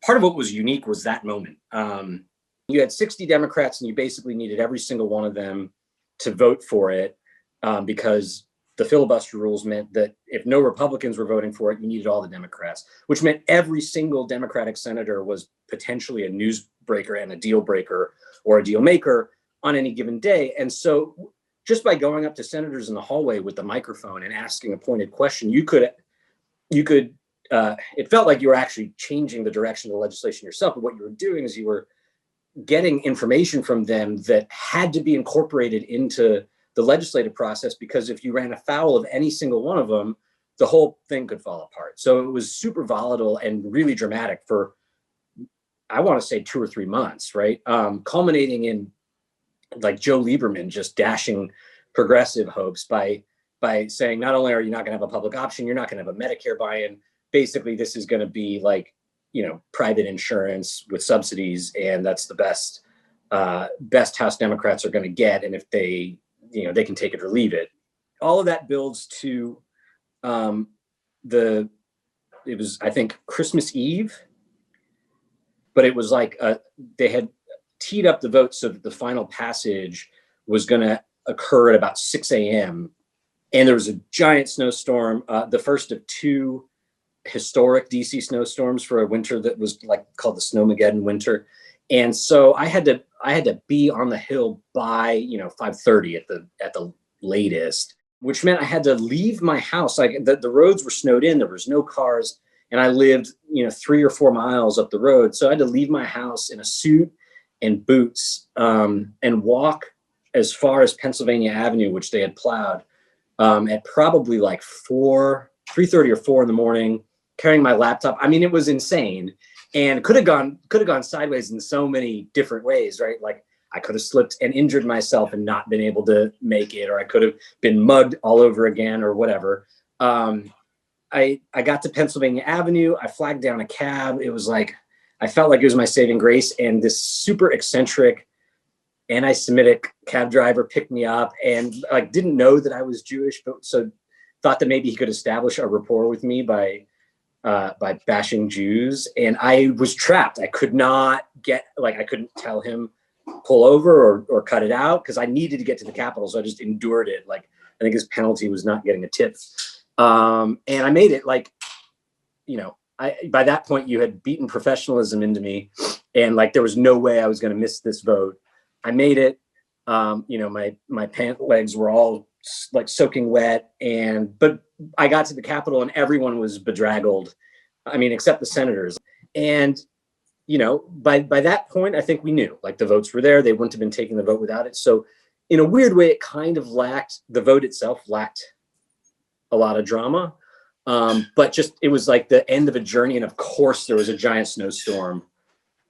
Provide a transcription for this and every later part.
part of what was unique was that moment. You had 60 Democrats and you basically needed every single one of them to vote for it, because the filibuster rules meant that if no Republicans were voting for it, you needed all the Democrats, which meant every single Democratic senator was potentially a newsbreaker and a deal breaker or a deal maker on any given day. And so just by going up to senators in the hallway with the microphone and asking a pointed question, you could it felt like you were actually changing the direction of the legislation yourself. But what you were doing is you were getting information from them that had to be incorporated into the legislative process, because if you ran afoul of any single one of them, the whole thing could fall apart. So it was super volatile and really dramatic for, I want to say, 2 or 3 months, right? Culminating in like Joe Lieberman just dashing progressive hopes by saying, not only are you not going to have a public option, you're not going to have a Medicare buy-in. Basically, this is going to be like, private insurance with subsidies, and that's the best House Democrats are going to get. And if they, they can take it or leave it. All of that builds to it was, I think, Christmas Eve, but it was like they had teed up the vote so that the final passage was going to occur at about 6 a.m. And there was a giant snowstorm, the first of 2 historic DC snowstorms for a winter that was like called the Snowmageddon winter. And so I had to be on the Hill by 5:30 at the latest, which meant I had to leave my house. Like the roads were snowed in, there was no cars, and I lived 3 or 4 miles up the road. So I had to leave my house in a suit and boots and walk as far as Pennsylvania Avenue, which they had plowed, at probably like 3:30 or 4 in the morning, carrying my laptop. I mean, it was insane, and could have gone sideways in so many different ways, right? Like I could have slipped and injured myself and not been able to make it, or I could have been mugged all over again, or whatever. I got to Pennsylvania Avenue. I flagged down a cab. It was like, I felt like it was my saving grace. And this super eccentric anti-Semitic cab driver picked me up and like didn't know that I was Jewish, but so thought that maybe he could establish a rapport with me by bashing Jews. And I was trapped. I could not I couldn't tell him pull over or cut it out, because I needed to get to the Capitol. So I just endured it. Like, I think his penalty was not getting a tip. And I made it by that point you had beaten professionalism into me, and like, there was no way I was going to miss this vote. I made it. My pant legs were all like soaking wet, but I got to the Capitol and everyone was bedraggled. I mean, except the senators. And, by that point, I think we knew, like, the votes were there. They wouldn't have been taking the vote without it. So in a weird way, it kind of the vote itself lacked a lot of drama. But just, it was like the end of a journey. And of course there was a giant snowstorm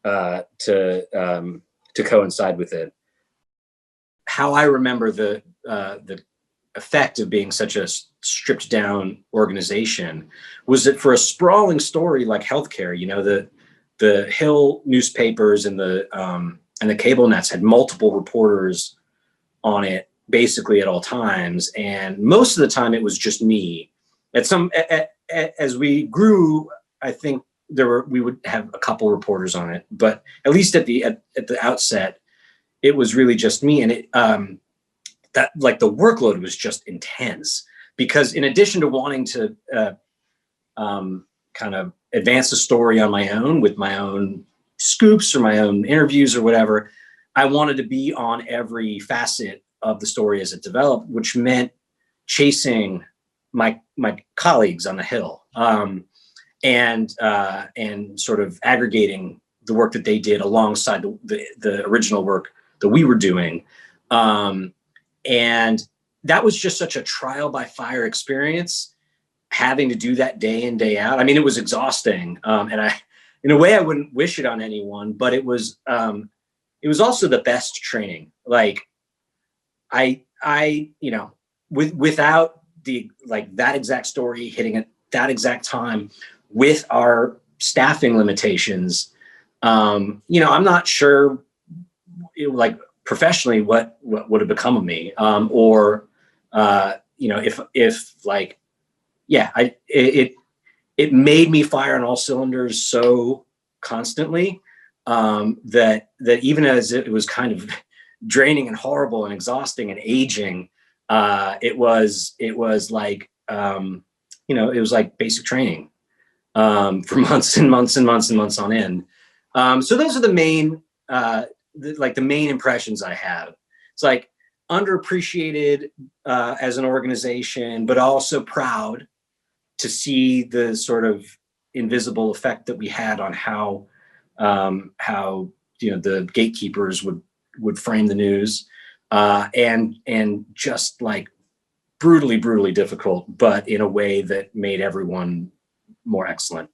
to coincide with it. How I remember the effect of being such a stripped down organization was that for a sprawling story like healthcare, the Hill newspapers and the cable nets had multiple reporters on it basically at all times, and most of the time it was just me. As we grew, I think we would have a couple reporters on it, but at least at the outset, it was really just me. And that like the workload was just intense, because in addition to wanting to kind of advance the story on my own with my own scoops or my own interviews or whatever, I wanted to be on every facet of the story as it developed, which meant chasing my colleagues on the Hill, and sort of aggregating the work that they did alongside the original work that we were doing. And that was just such a trial by fire experience, having to do that day in, day out. I mean, it was exhausting. And in a way, I wouldn't wish it on anyone, but it was also the best training. Like without that exact story hitting at that exact time with our staffing limitations, I'm not sure professionally what would have become of me, it made me fire on all cylinders so constantly, that even as it was kind of draining and horrible and exhausting and aging, it was like, it was like basic training, for months and months and months and months on end. So those are the main, the main impressions I have. It's like underappreciated as an organization, but also proud to see the sort of invisible effect that we had on how the gatekeepers would frame the news, and just like brutally difficult, but in a way that made everyone more excellent.